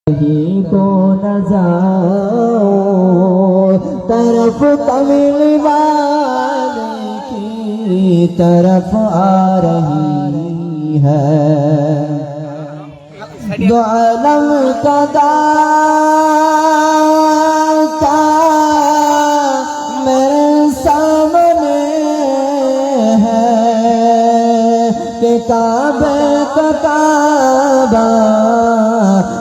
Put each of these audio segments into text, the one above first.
کہیں کو نہ جاؤ طرف کمل والے کی طرف آ رہی ہے دو عالم کا داتا میرے سامنے ہے کہ کعبے کا کعبہ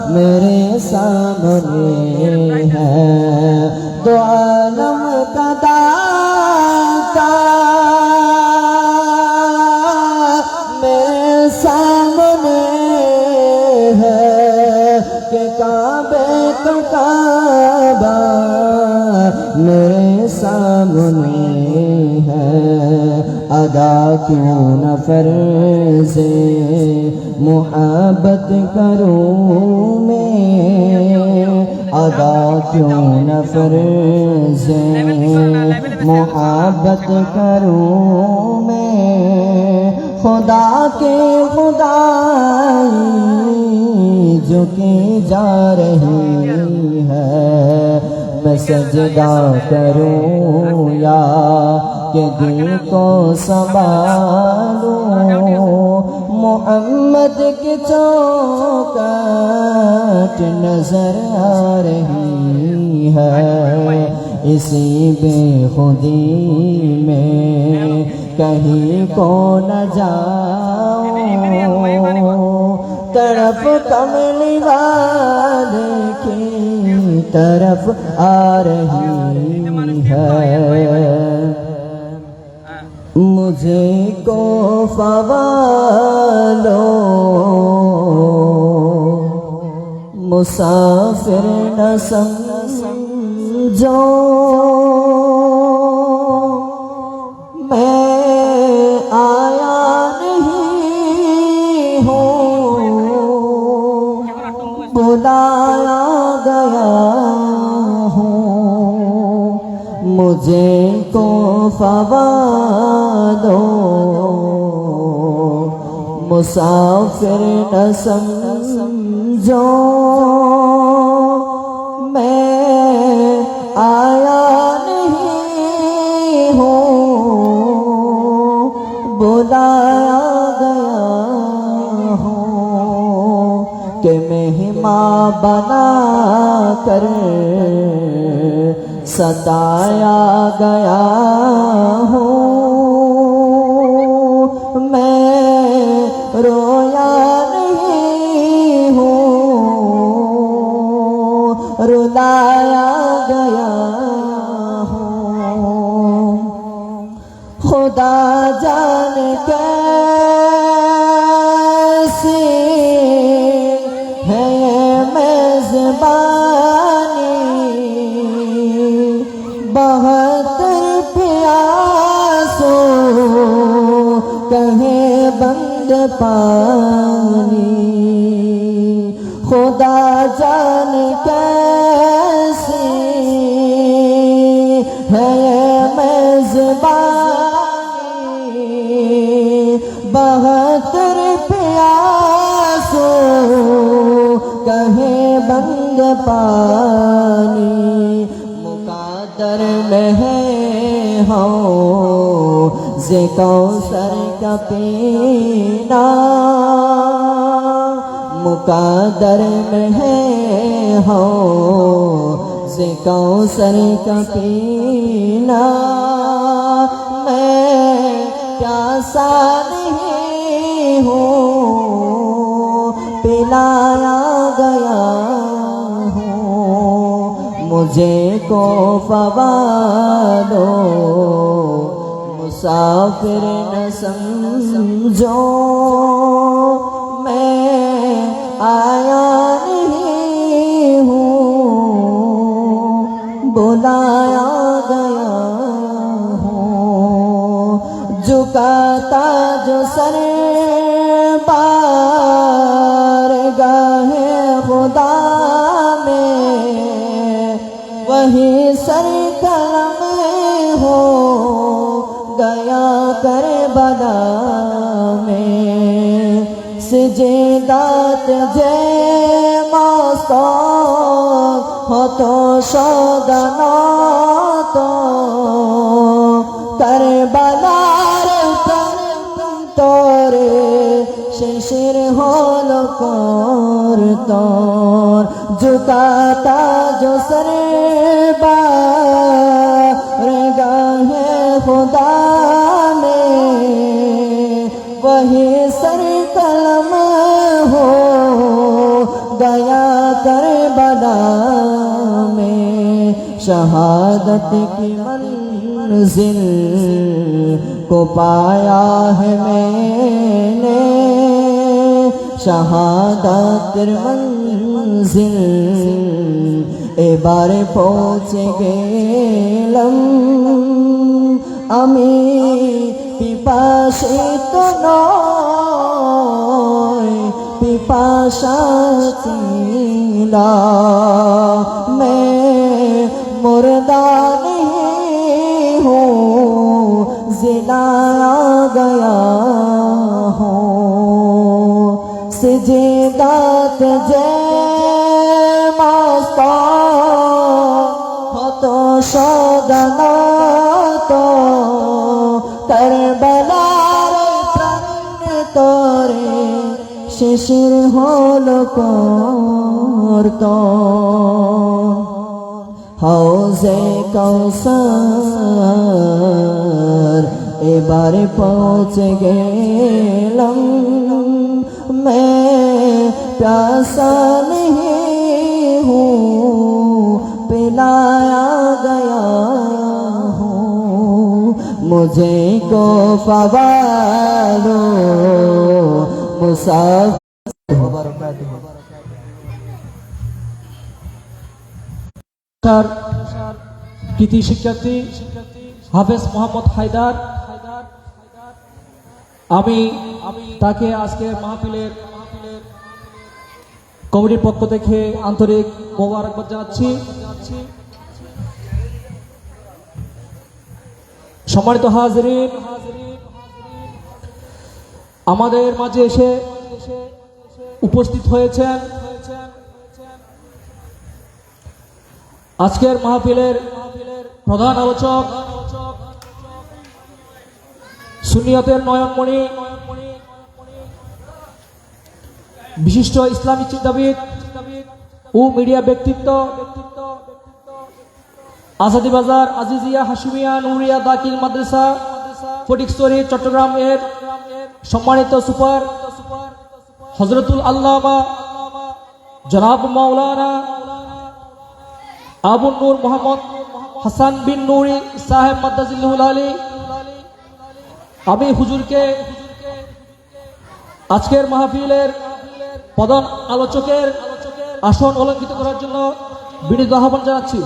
میرے سامنے ہے دو عالم کا داتا میرے سامنے ہے کہ کعبے کا کعبہ میرے سامنے ہے ادا کیوں نہ فرض محبت کروں میں ادا کیوں نہ فرض محبت کروں میں خدا کے خدائی جو کی جا رہی ہے میں سجدہ کروں یا کہ دل کو سنبھالوں محمد کی چوکھٹ نظر آ رہی ہے اسی بے خودی میں کہیں کو نہ جاؤ طرف کمل والے کی طرف آ رہی ہے مجھے کو فوالو مسافر نہ سمجھو میں آیا نہیں ہوں بلایا گیا ہوں مجھے کو فوالو مسافر نہ سمجھو میں آیا نہیں ہوں بلایا گیا ہوں کہ مہمان بنا کر ستایا گیا ہوں میں رویا نہیں ہوں رلایا گیا ہوں خدا جان کیسی ہے میزبانی بہتر پیاسوں کہیں بند پانی خدا جان کیسی ہے میزبانی بہتر پیاسوں کہیں بند پانی مقدر میں ہے حوض کوثر کا پینا مقدر میں ہے حوض کوثر کا پینا میں پیاسا نہیں ہوں پلایا گیا ہوں مجھے کو فوالو مسافر نہ سمجھو میں آیا نہیں ہوں بلایا گیا ہوں جھکاتا جو سر بارگاہ خدا میں وہی سر قلم ہو گیا کربلا میں سجدہ تجھے موسیقی মস্তক হতো সদানত কারবালার প্রান্তরে শেষের হলো করতর ঝুকাতা जो सरबा गाहे खुदा में वही सर कलम हो गया करबला में शहादत की मंजिल को पाया है मैंने शहादत मंजिल এবারে পৌঁছে গেলাম আমি পিপাসিত নয় পিপাসা ছিলাম मैं मुर्दा नहीं हूँ जिलाया गया हूँ सिजदात जय সদানত কারবালার প্রান্তরে শেষের হলো করতর হাউজে কাউসার এবারে পৌঁছে গেলাম मैं प्यासा नहीं हूँ पिलाया गया हूँ मुझे को पवालो मुसाफिर কৃতি শিক্ষার্থী হাফেজ মোহাম্মদ হায়দার আমি তাকে আজকের মাহফিলের কমিটির পক্ষ থেকে আন্তরিক মোবারকবাদ জানাচ্ছি। সম্মানিত হাজিরিন, আমাদের মাঝে এসে উপস্থিত হয়েছেন আজকের মাহফিলের প্রধান আলোচক সুন্নিয়তের নয়নমণি বিশিষ্ট ইসলামী চিন্তাবিদ ও মিডিয়া ব্যক্তিত্ব আজাদি বাজার আজিজিয়া হাশিমিয়া নুরিয়া দাখিল মাদ্রাসা ফটিকছড়ি চট্টগ্রাম এর সম্মানিত সুপার হযরতুল আল্লামা জনাব মাওলানা আবু নূর মোহাম্মদ হাসান বিন নুরি সাহেব মাদ্দাজিল্লাহুল আলী, আমি হুজুরকে আজকের মাহফিলের প্রধান আলোচকের আসন অলঙ্কৃত করার জন্য বিনীত আহ্বান জানাচ্ছি।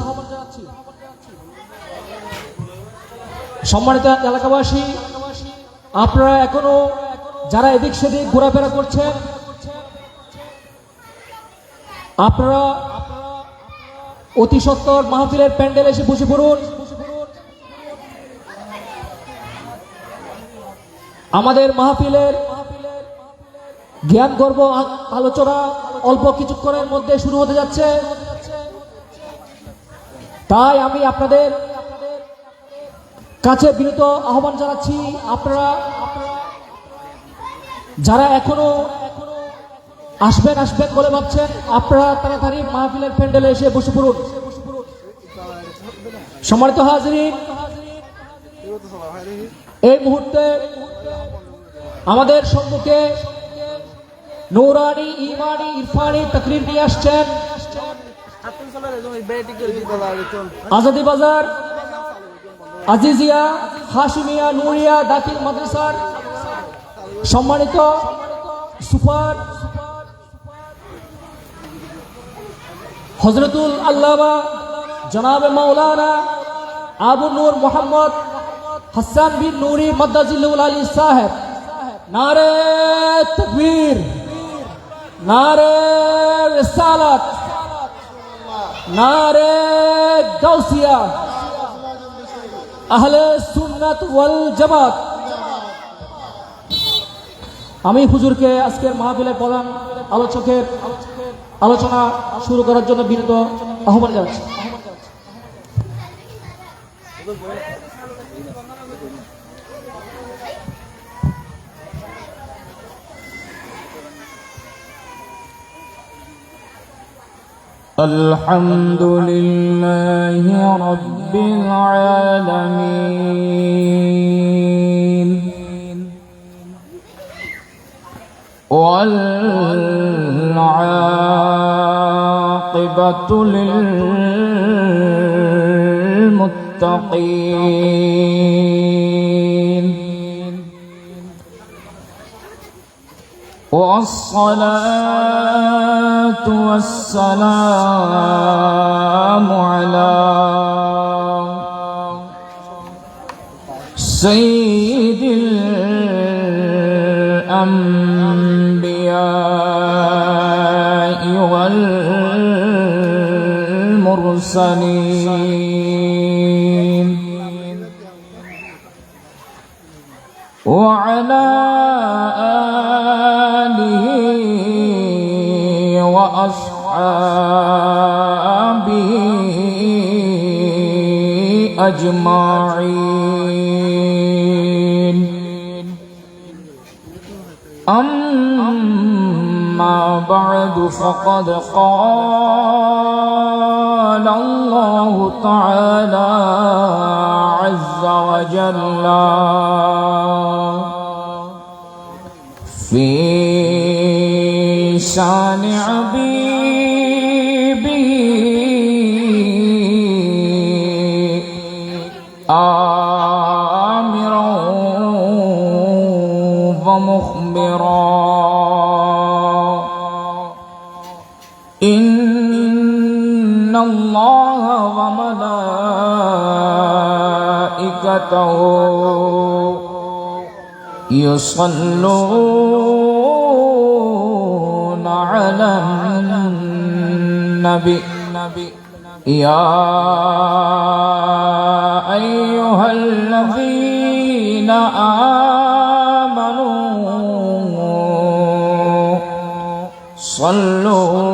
সম্মানিত এলাকাবাসী, আপনারা এখনো যারা এদিক সেদিক ঘোরাফেরা করছেন, আপনারা অতি সত্বর মাহফিলের প্যান্ডেল এসে বসে পড়ুন। আমাদের মাহফিলের জ্ঞান গর্ব আলোচনা অল্প কিছুক্ষণের মধ্যে শুরু হতে যাচ্ছে, তাই আমি আপনাদের কাছে বিনীত আহ্বান জানাচ্ছি, আপনারা যারা এখনো আসবেন বলে ভাবছেন, আপনারা তাড়াতাড়ি মাহফিলের প্যান্ডেলে এসে বসে পড়ুন। সম্মানিত হাজিরিন, এই মুহূর্তে আমাদের সম্মুখে নূরানি ঈমানি ইরফানি তাকরীর নিয়ে আসছেন আজাদি বাজার আজিজিয়া হাশিমিয়া নুরিয়া দাখিল মাদ্রাসার সম্মানিত সুপার হযরতুল আল্লামা জনাব মাওলানা আবু নূর মোহাম্মদ হাসান বিন নুরি মাদ্দাজিল্লাহুল আলী সাহেব। নারে তাকবীর, নারে রিসালাত, নারে গাউসিয়া, আহলে সুন্নাত ওয়াল জামাত। আমি হুজুরকে আজকের মাহফিলের প্রধান আলোচকের আলোচনা শুরু করার জন্য বিনীত আহ্বান জানাচ্ছি। الحمد لله رب العالمين والعاقبة للمتقين والصلاة والسلام على سيد الأنبياء والمرسلين وعلى آله وأصحابه أجمعين أما بعد فقد قال الله تعالى عز وجل في شان حبيبه آمرا ومخبرا إن الله وملائكته يصلون على النبي يا أيها الذين آمنوا صلوا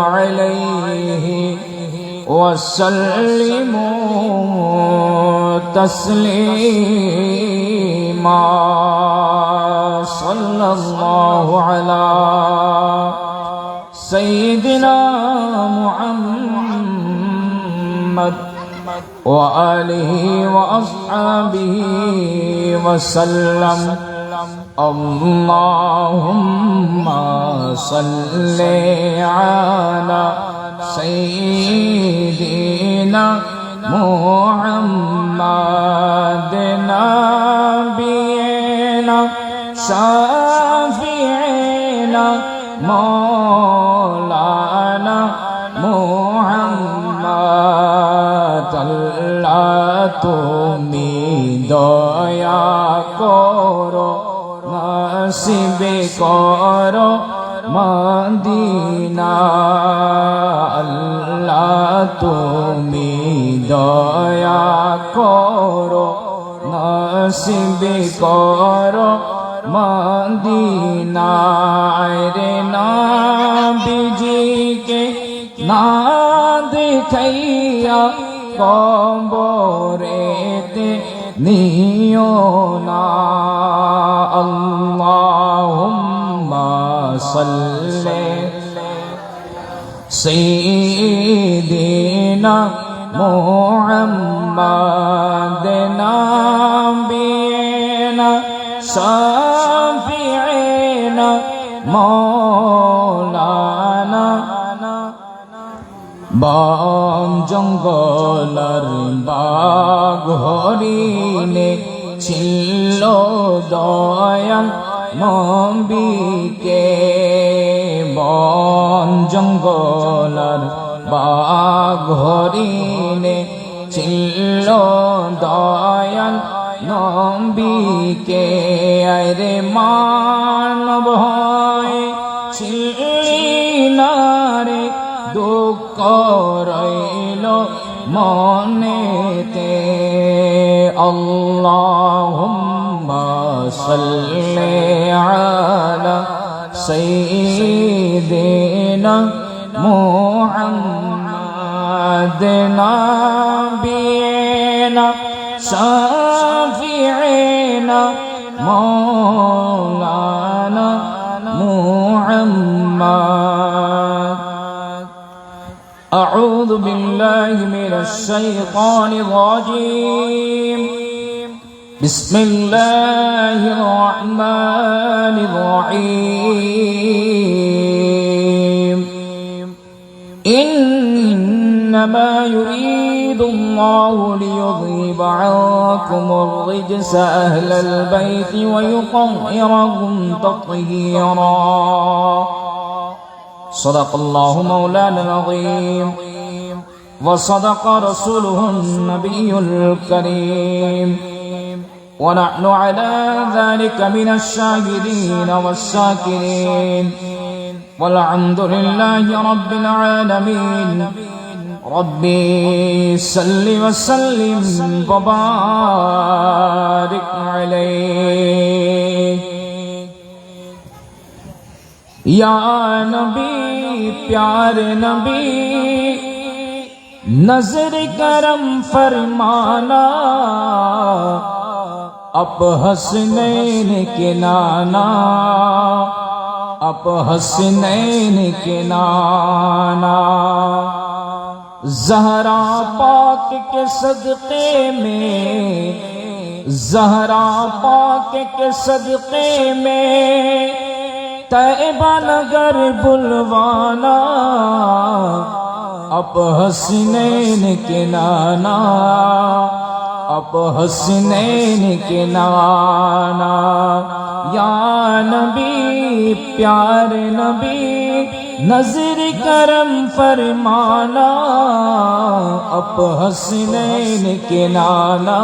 عليه وسلموا تسليما صلى الله على سيدنا محمد وآله وأصحابه وسلم اللهم صل على سيدنا محمد نبينا شافعنا مولانا محمد আল্লাহ তুমি দয়া করো নসিবে করো মদিনা আল্লাহ তুমি দয়া করো নসিবে করো মদিনা রে নবীজিকে না দেখাইয়া কবরেতে নিও না আল্লাহুম্মা সাল্লি সাইয়্যিদিনা মুহাম্মাদ নাবিয়িনা শাফিঈনা মাওলানা বন জঙ্গলার বাঘ হরিণে ছিল দয়াল নবীকে বন জঙ্গলার বাঘ হরিণে ছিল দয়াল নবীকে আরে মানব হয় ছিলি না রে দুঃখ রইল মনেতে আল্লাহুম্মা সাল্লি আলা সাইয়্যিদিনা محمد نبينا شافعنا مولانا محمد. أعوذ بالله من الشيطان الرجيم. بسم الله الرحمن الرحيم. إنما يريد الله ليذهب عنكم الرجس أهل البيت ويطهركم تطهيرا. صدق الله مولانا العظيم وصدق رسوله النبي الكريم ونحن على ذلك من الشاهدين والشاكرين والحمد لله رب العالمين. ربي صل وسلم وبارك عليه. یا نبی پیارے نبی نظر کرم فرمانا اب حسنین کے نانا اب حسنین کے نانا. زہرا پاک کے صدقے میں زہرا پاک کے صدقے میں طیبہ نگر بلوانا اب حسنین کے نانا اب حسنین کے نانا. یا نبی پیارے نبی نظر کرم فرمانا اب حسنین کے نانا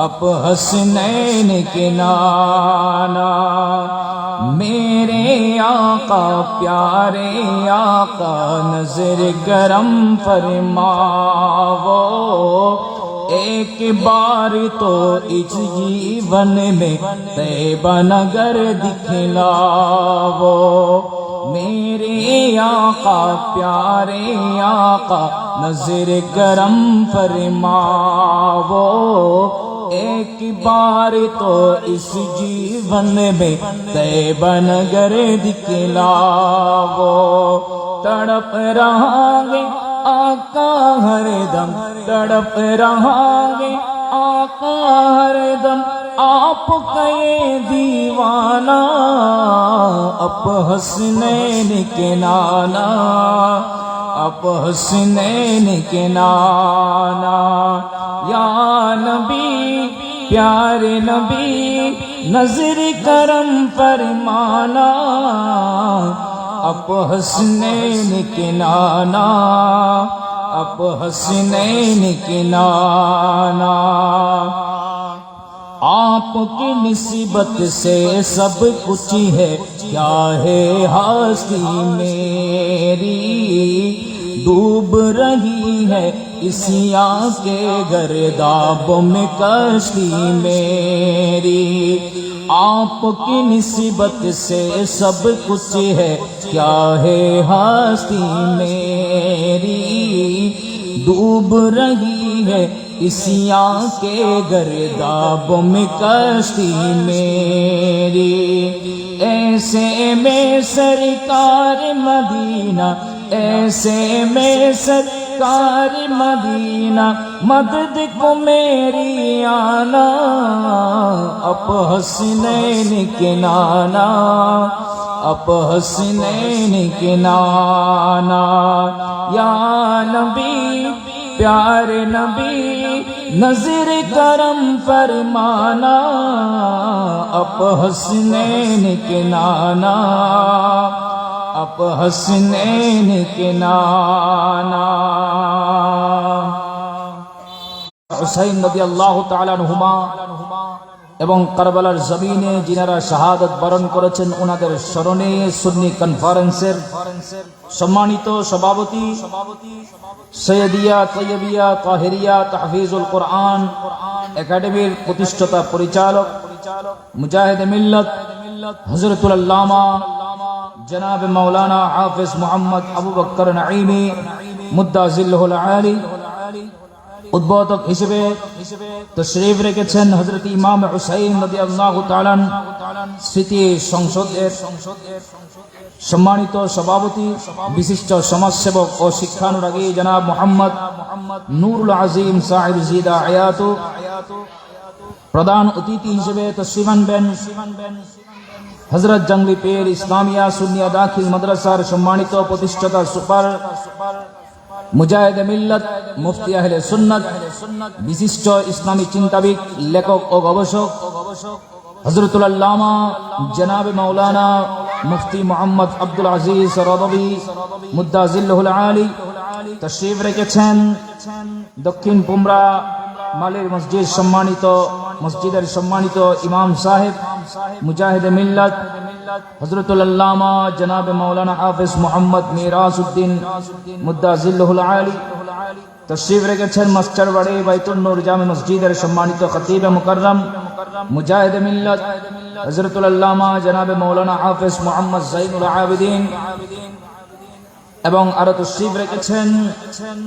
اب حسنین کے نانا. میرے آقا پیارے آقا نظر کرم فرماؤ ایک بار تو اس جیون میں طیبہ نگر دکھلاؤ. میرے آقا پیارے آقا نظر کرم فرماؤ ایک بار تو اس جیون میں طیبہ نگر دکھلاؤ. تڑپ رہا گے آقا ہر دم تڑپ رہا گے آقا ہر دم آپ کا یہ دیوانہ اب حسنین کے نانا اب حسنین کے نانا. یا نبی پیارے نبی نظر کرم فرمانا اب حسنین کے نانا اب حسنین کے نانا. آپ کی نسبت سے سب کچھ ہے کیا ہے ہستی میری ڈوب رہی ہے اسی آنکھ کے گردابوں میں کشتی میری. آپ کی نسبت سے سب کچھ ہے کیا ہے ہستی میری ڈوب رہی ہے اسی آنکھ کے گردابوں میں کشتی میری. ایسے میں سرکار مدینہ ایسے میں سرکار مدینہ مدد کو میری آنا اب حسنین کے نانا اب حسنین کے نانا. یا نبی پیارے نبی نظر کرم فرمانا اب حسنین کے نانا اب حسنین کے نانا. حسین رضی اللہ تعالی عنہما এবং কারবালার জমিনে যিনারা শাহাদাত বরণ করেছেন ওনাদের স্মরণে সুন্নি কনফারেন্সের সম্মানিত সভাপতি সৈয়দিয়া তৈয়বিয়া তাহেরিয়া তাহফিজুল কোরআন একাডেমির প্রতিষ্ঠাতা পরিচালক মুজাহিদ মিল্লাত হযরতুল আল্লামা जनाब मौलाना हाफिज मोहम्मद अबू बकर नईमी मुद्दाजिल्लुहुल आली उद्बोधक हिसेबे तशरीफ রেখেছেন হযরত ইমাম হুসাইন রাদিয়াল্লাহু তাআলা স্মৃতি সংসদের সম্মানিত সভাপতি বিশিষ্ট সমাজসেবক ও শিক্ষানুরাগী জনাব মোহাম্মদ নূরুল আজিম সাহিব জিদা আয়াতু প্রধান অতিথি হিসেবে তশরিফ আনবেন হযরত জঙ্গলি পীর ইসলামিয়া সুন্নিয়া দাখিল মাদ্রাসার সম্মানিত প্রতিষ্ঠাতা সুপার মুজাহিদ মিল্লাত মুফতি আহলে সুন্নাত বিশিষ্ট ইসলামী চিন্তাবিদ লেখক ও গবেষক হযরতুল আল্লামা জনাব মাওলানা মুফতি মোহাম্মদ আব্দুল আজিজ রদবী মুদ্দাজিল্লুহুল আলী তশরিফ রেখেছেন দক্ষিণ পুমরা মালির মসজিদ মসজিদের সম্মানিত ইমাম সাহেব মুজাহিদ মিল্লাত হযরতুল আল্লামা জনাব মাওলানা হাফিজ মোহাম্মদ মিরাজউদ্দিন মুদ্দাজিল্লুহুল আলী তশরিফ রেখেছেন মাস্টারবাড়ি বাইতুন নূর জামে মসজিদের সম্মানিত খতিব মুকাররম মুজাহিদ মিল্লাত হযরতুল আল্লামা জনাব মাওলানা হাফিজ মোহাম্মদ যাইনুল আবেদিন এবং আরো তশরিফ রেখেছেন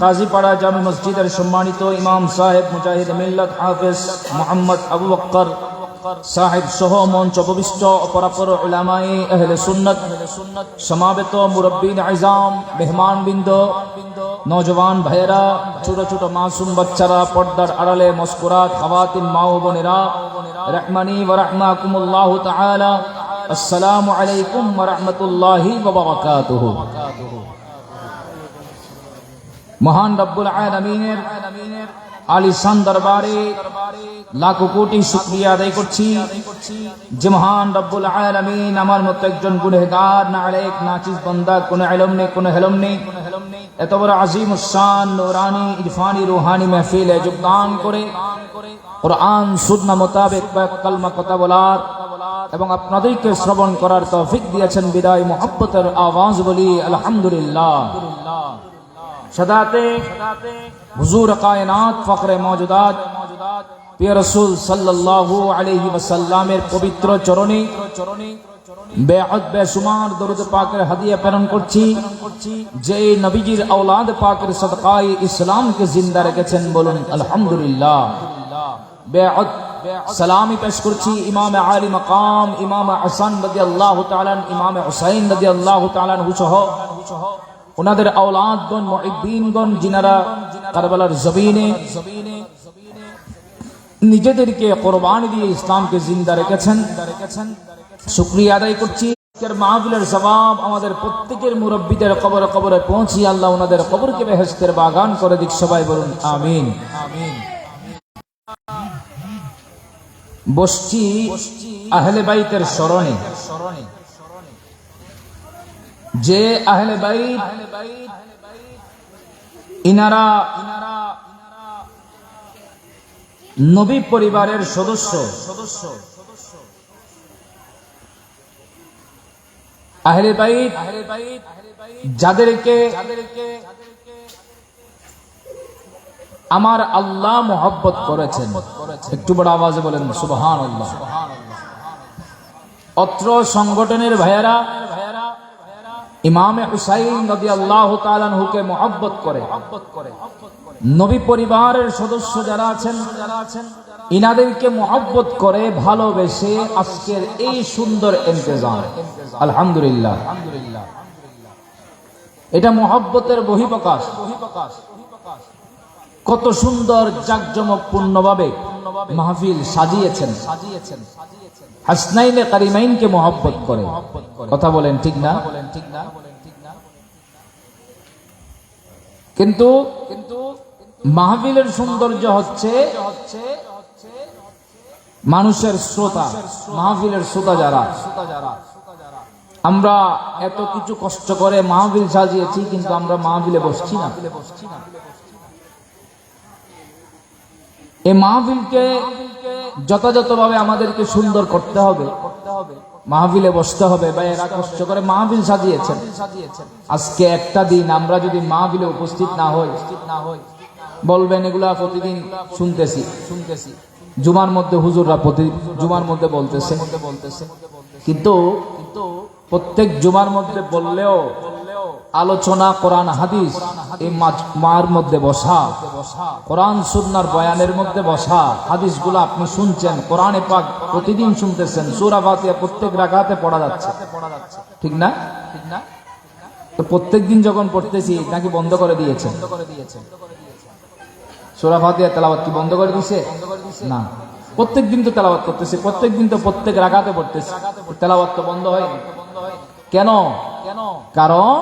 কাজীপাড়া জামে মসজিদের সম্মানিত ইমাম সাহেব মুজাহিদ মিল্লাত হাফিজ মোহাম্মদ আবু বকর সাহেব সহ মঞ্চ উপবিষ্ট অপরাপর উলামায়ে আহলে সুন্নাত সমাবেত মুরব্বিন আযম মেহমানবৃন্দ নওজওয়ান ভাইয়েরা ছোট ছোট মাসুম বাচ্চারা পর্দার আড়ালে মুস্কুরাত খাওয়াতিন মা ও বোনেরা রহমানি ওয়া রাহমাকুমুল্লাহু তাআলা আসসালামু আলাইকুম ওয়া রাহমাতুল্লাহি ওয়া বারাকাতুহু। মহান রব্বুল আলামিনের আলিশান দরবারে লাখো কোটি শুকরিয়া আদায় করছি যে মহান রব্বুল আলামিন আমার মতো একজন গুনাহগার নালায়েক নাচিস বান্দা কোনো ইলম নেই কোনো হেলম নেই এত বড় আজিমুস শান নূরানি ইরফানি রুহানি মাহফিলে যোগদান করে কুরআন সুন্নাহ মোতাবেক কালমা কথা বলার এবং আপনাদেরকে শ্রবণ করার তৌফিক দিয়েছেন বিদায় মুহাব্বতের আওয়াজ বলি আলহামদুলিল্লাহ। সদাতে হুজুর কায়নাত ফখরে মওজুদাত প্রিয় রাসূল সাল্লাল্লাহু আলাইহি ওয়াসাল্লামের পবিত্র চরণে বেআদ বেশুমার দরুদ পাকের হাদিয়া প্রেরণ করছি যে নবীজির আওলাদ পাকের সদকায়ে ইসলামকে জিন্দা রেখেছেন বলুন আলহামদুলিল্লাহ। বেআদ সালামি পেশ করছি ইমাম আলী মাকাম ইমাম হাসান রাদিয়াল্লাহু তাআলা ইমাম হুসাইন রাদিয়াল্লাহু তাআলা সহ ওনাদের আওলাদগণ মুহিব্বিনগণ যিনারা কারবালার জমিনে নিজেদেরকে কুরবানি দিয়ে ইসলামকে জিন্দা রেখেছেন শুকরিয়া আদায় করছি। আজকের মাহফিলের সওয়াব আমাদের প্রত্যেকের মুরব্বিদের কবরে কবরে পৌঁছিয়ে আল্লাহ ওনাদের কবরকে বেহেশতের বাগান করে দিক, সবাই বলুন আমিন। বসছি আহলে বাইতের স্মরণে, যে আহলে বাইত ইনারা নবী পরিবারের সদস্য। আহলে বাইত যাদেরকে আমার আল্লাহ মহব্বত করেছেন, একটু বড় আওয়াজে বলেন সুবহানাল্লাহ। অত্র সংগঠনের ভাইয়েরা ইমামে হুসাইন রাদিয়াল্লাহু তাআলা আনহুকে মহব্বত করে। নবী পরিবারের সদস্য যারা আছেন ইনাদেরকে মহব্বত করে ভালোবেসে আজকের এই সুন্দর ইন্তজাম আলহামদুলিল্লাহ। এটা মহব্বতের বহিঃপ্রকাশ। কত সুন্দর জাঁকজমকপূর্ণভাবে মাহফিল সাজিয়েছেন। হাসনাইনে কারিমাইনকে মহব্বত করে, কথা বলেন ঠিক না? কিন্তু মাহফিলের সৌন্দর্য হচ্ছে মানুষের শ্রোতা, মাহফিলের শ্রোতা যারা। আমরা এত কিছু কষ্ট করে মাহফিল সাজিয়েছি, কিন্তু আমরা মাহফিলে বসছি না। এই মাহফিলকে যথাযথভাবে আমাদেরকে সুন্দর করতে হবে, মাহফিলে বসতে হবে। বা এরা কষ্ট করে মাহফিল সাজিয়েছেন। আজকে একটা দিন আমরা যদি মাহফিলে উপস্থিত না হই, বলবেন এগুলা প্রতিদিন শুনতেছি। জুমার মধ্যে হুজুররা প্রতি জুমার মধ্যে বলতেছে কিন্তু প্রত্যেক জুমার মধ্যে বললেও আলোচনা কোরআন হাদিস এই মার মধ্যে বসা, কোরআন সুন্নাহর বয়ানের মধ্যে বসা, হাদিসগুলো আপনি শুনছেন, কোরআনে পাক প্রতিদিন শুনতেছেন, সূরা ফাতিহা প্রত্যেক রাকাতে পড়া যাচ্ছে, ঠিক না? তো প্রত্যেক দিন যখন পড়তেছি নাকি বন্ধ করে দিয়েছেন? সূরা ফাতিহা তেলাওয়াত কি বন্ধ করে দিয়েছে? না, প্রত্যেক দিন তো তেলাওয়াত করতেছি, প্রত্যেক দিন তো প্রত্যেক রাকাতে পড়তেছি, তেলাওয়াত তো বন্ধ হয়নি। কেন? কারণ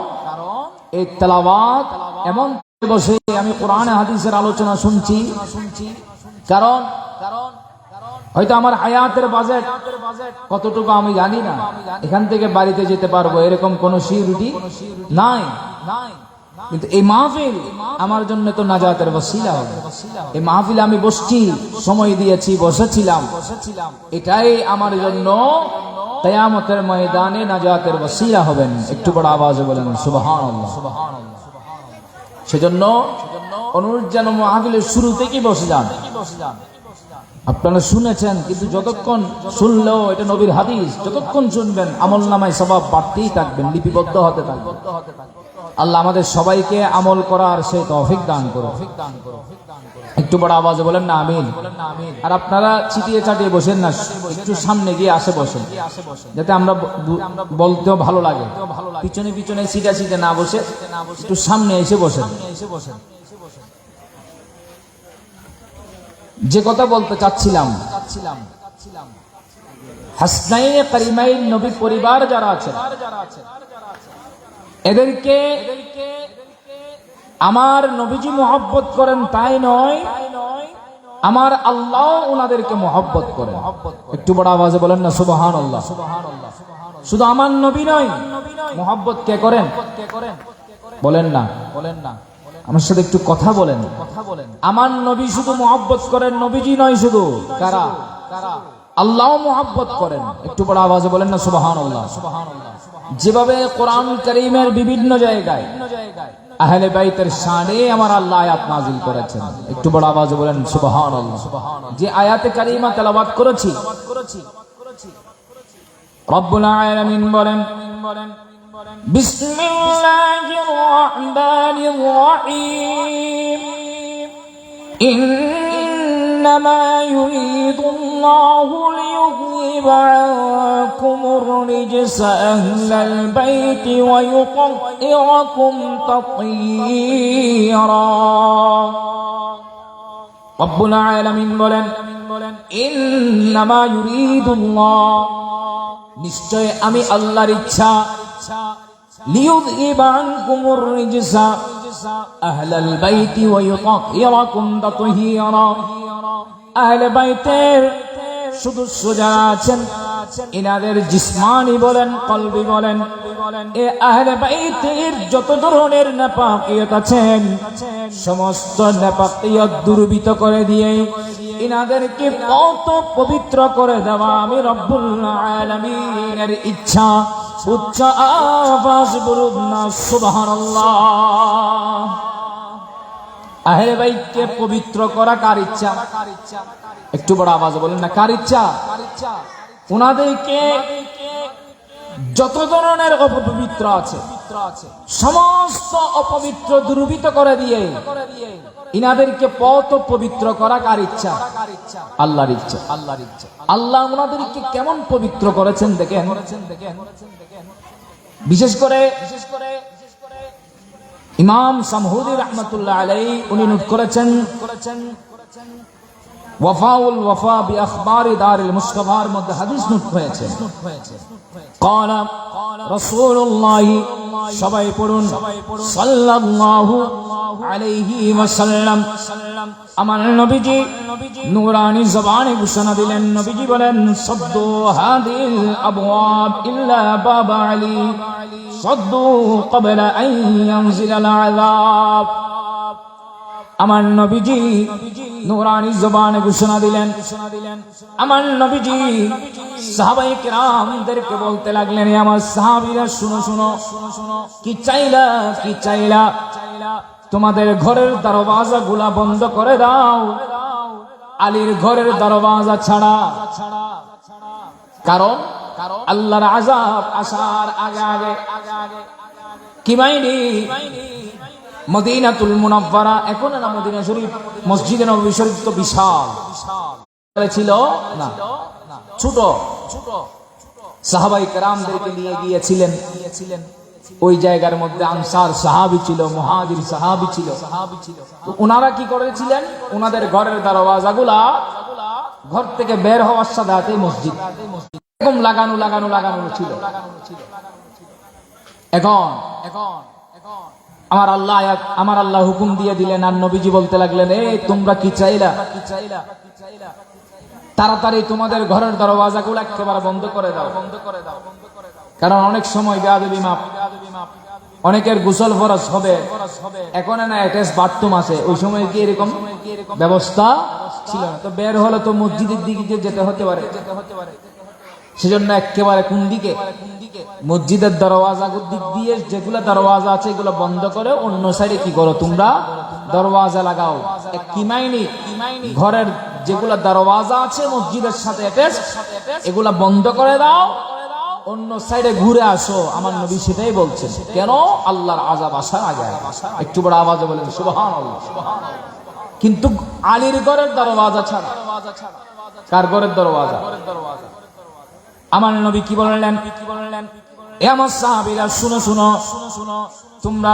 এই তেলাওয়াত এমন বসে আমি কোরআন হাদিসের আলোচনা শুনছি, কারণ হয়তো আমার হায়াতের বাজেট কতটুকু আমি জানি না, এখান থেকে বাড়িতে যেতে পারবো এরকম কোন সিউরিটি নাই, কিন্তু এই মাহফিল আমার জন্য তো নাজাতের ওসিলা হবে। এই মাহফিলে আমি বসছি, সময় দিয়েছি, বসেছিলাম, এটাই আমার জন্য কিয়ামতের ময়দানে নাজাতের ওসিলা হবেন। একটু বড় আওয়াজে বলেন সুবহানাল্লাহ। সেজন্য অনুরোধ যেন মাহফিলের শুরু থেকেই বসে যান। আপনারা শুনেছেন, কিন্তু যতক্ষণ শুনলেও এটা নবীর হাদিস, যতক্ষণ শুনবেন আমল নামায় সওয়াব বাড়তেই থাকবেন, লিপিবদ্ধ হতে থাকবেন। আল্লাহ আমাদের সবাইকে আমল করার সেই তৌফিক দান করুন। একটু বড় আওয়াজে বলেন না আমিন। আর আপনারা চিটিয়ে চাটিয়ে বসেন না, একটু সামনে গিয়ে আসে বসেন, যাতে আমরা বলতেও ভালো লাগে। পিছনে পিছনে সিটা সিটে না বসে একটু সামনে এসে বসেন। যে কথা বলতে চাচ্ছিলাম, হাসনাইনে কারিমাইন নবী পরিবার যারা আছে, এদেরকে আমার নবীজি মহব্বত করেন তাই নয়, আমার আল্লাহ ওনাদেরকে মহব্বত করেন। একটু বড় আওয়াজে বলেন না সুবহানাল্লাহ। শুধু আমার নবী নয়, মহব্বত কে করেন? বলেন না, আমার সাথে একটু কথা বলেন। আমার নবী শুধু মহব্বত করেন, নবীজি নয় শুধু, কারা? আল্লাহ মহব্বত করেন। একটু বড় আওয়াজে বলেন না সুবহানাল্লাহ। যেভাবে কোরআন কারীমের বিভিন্ন জায়গায় আহলে বাইতের শানে আমার আল্লাহ আয়াত নাযিল করেছেন। একটু বড় আওয়াজে বলেন সুবহানাল্লাহ। যে আয়াতে কারীমা তেলাওয়াত করেছি, রব্বুল আলামিন বলেন, বিসমিল্লাহির রাহমানির রাহিম, ইন্নামা ইউরিদুল্লাহু লিয়ুযহিবা আনকুমুর রিজসা আহলাল বাইতি ওয়া ইউতাহহিরাকুম তাতহীরা। রব্বুল আলামিন বলেন, ইন্নামা ইউরিদুল্লাহ, নিশ্চয় আমি আল্লাহর ইচ্ছা, লিয়ুযহিবা আনকুমুর রিজসা আহলাল বাইতি ওয়া ইউতাহহিরাকুম তাতহীরা। আহলে বাইতের সদস্য যারা আছেন, ইনাদের জিসমানি বলেন, কলবি বলেন, এ আহলে বাইতের যত ধরনের নাপাকিয়াত আছেন, সমস্ত নাপাকিয়াত দূরীভূত করে দিয়ে ইনাদেরকে কত পবিত্র করে দেওয়া আমি রব্বুল আলামিনের ইচ্ছা। উচ্চ আওয়াজ বলুন না সুবহানাল্লাহ। আহলে বাইতকে পবিত্র করা কার ইচ্ছা? একটু বড় আওয়াজে বলেন না, কার ইচ্ছা? উনাদেরকে যত ধরনের অপবিত্র আছে সমস্ত অপবিত্র দূরীভূত করে দিয়ে ইনাদেরকে পথ পবিত্র করা কার ইচ্ছা? আল্লাহর ইচ্ছা। আল্লাহ উনাদেরকে কেমন পবিত্র করেছেন দেখেন। বিশেষ করে ইমাম সামহুদি রাহমাতুল্লাহ আলাইহি উনি নোট করেছেন, ওয়াফাউল ওয়াফা বিআখবারি দারিল মুস্তাফার মধ্যে হাদিস নোট হয়েছে, ক্বালা রাসূলুল্লাহ, সবাই পড়ুন, সাল্লাল্লাহু আলাইহি ওয়াসাল্লাম, আমার নবীজি নূরানি জবানে ঘোষণা দিলেন। নবীজি বলেন, সাদ্দু হাদিল আবওয়াব ইল্লা বাবা আলী, সাদ্দু ক্বাবলা আন ইয়ানজিলাল আযাব। আমার নবীজি নূরানি জবানে ঘোষণা দিলেন। আমার নবীজি সাহাবায়ে কেরামদেরকে বলতে লাগলেন, আমার সাহাবীরা শুনো শুনো, কি চাইলা তোমাদের ঘরের দরওয়াজা গুলা বন্ধ করে দাও, আলীর ঘরের দরওয়াজা ছাড়া। কারণ আল্লাহর আযাব আসার আগে আগে কি মাইনি মদিনাতুল মুনাওয়ারা, এখন না মদিনা শরীফ, মসজিদে নববী শরীফ তো বিশাল ছিল না, ছোট সাহাবায়ে কেরামদেরকে নিয়ে গিয়েছিলেন। ওই জায়গার মধ্যে আনসার সাহাবী ছিল, মুহাজির সাহাবী ছিল। তো ওনারা কি করেছিলেন, ওনাদের ঘরের দরওয়াজাগুলা ঘর থেকে বের হওয়ার সাথে মসজিদ এরকম লাগানো ছিল। এখন আমার আল্লাহ হুকুম দিয়ে দিলেন, আর নবীজি বলতে লাগলেন, এই তোমরা কি চাইলা, তাড়াতাড়ি তোমাদের ঘরের দরওয়াজাগুলো একেবারে বন্ধ করে দাও। কারণ অনেক সময় বেয়াদবি মাপ, অনেকের গোসল ফরজ হবে, এখন না অ্যাটাচ বাথরুম আছে, ওই সময় কি এরকম ব্যবস্থা ছিল না। তো বের হলে তো মসজিদের দিকে যেতে হতে পারে, সেজন্য একেবারে কোন দিকে, মসজিদের দরওয়াজার দিক দিয়ে যেগুলো দরওয়াজা আছে এগুলো বন্ধ করে অন্য সাইডে কি করো তোমরা দরওয়াজা লাগাও। কি মাইনি, ঘরের যেগুলো দরওয়াজা আছে মসজিদের সাথে অ্যাটাচ, এগুলা বন্ধ করে দাও, অন্য সাইডে ঘুরে আসো। আমার নবী সেটাই বলছেন। কেন? আল্লাহর আযাব আসার আগে। একটু বড় আওয়াজে বলেন সুবহানাল্লাহ। কিন্তু আলীর ঘরের দরওয়াজা ছাড়া, কার ঘরের দরওয়াজা? আমার নবী কি বললেন, এ আমার সাহাবীরা শুনো শুনো, তোমরা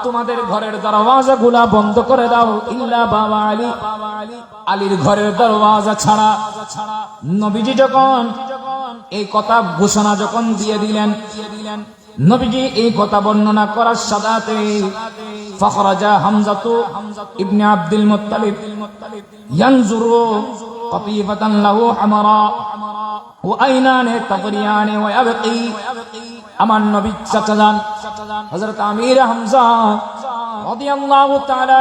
তোমাদের ঘরের দরওয়াজাগুলা বন্ধ করে দাও, ইল্লা বাবা আলী, আলীর ঘরের দরওয়াজা ছাড়া। নবীজি যখন এই কথা ঘোষণা যখন দিয়ে দিলেন, নবীজি এই কথা বর্ণনা করার সাথে ফখরাজা হামজাতু ইবনে আব্দুল মুত্তালিব ইয়ানজুরু কতিফাতান লাহু হামারা ওয়া আইনানে তাফরিয়ানে ওয়া ইয়াবকি। আমার নবী চাচা যান হযরত আমির হামজা রাদিয়াল্লাহু তাআলা